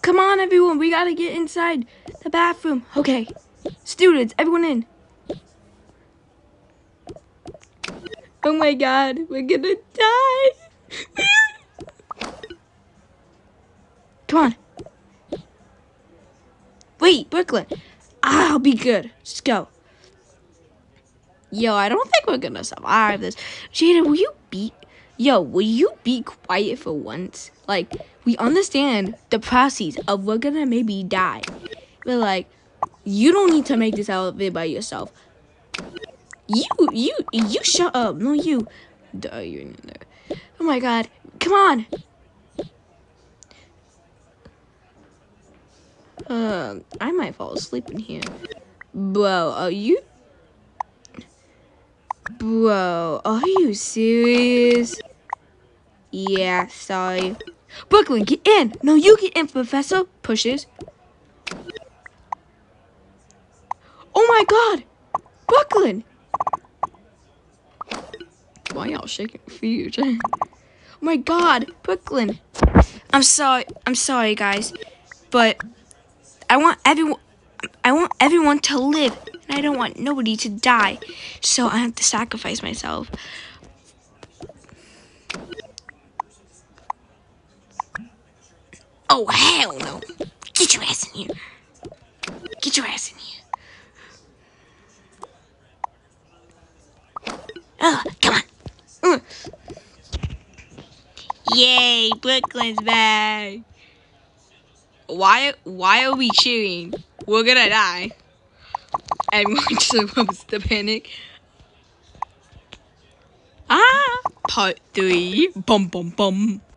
Come on, everyone. We gotta get inside the bathroom. Okay. Students, everyone in. Oh my god, we're gonna die. Come on. Wait, Brooklyn. I'll be good. Just go. Yo, I don't think we're gonna survive this. Jada, will you be quiet for once? Like, we understand the process of we're gonna maybe die. But like, you don't need to make this out of it by yourself. You shut up. No, you. Duh, you're in there. Oh my god. Come on. I might fall asleep in here. Bro, are you serious? Yeah, sorry. Brooklyn, get in. No, you get in, Professor. Pushes. Oh my god. Brooklyn. Why y'all shaking feet? Oh my god, Brooklyn. I'm sorry guys. But I want everyone to live, and I don't want nobody to die. So I have to sacrifice myself. Oh hell no. Get your ass in here. Get your ass in here. Come on. Yay, Brooklyn's back. Why are we cheering? We're gonna die. Everyone's supposed to panic. Part 3. Bum bum bum.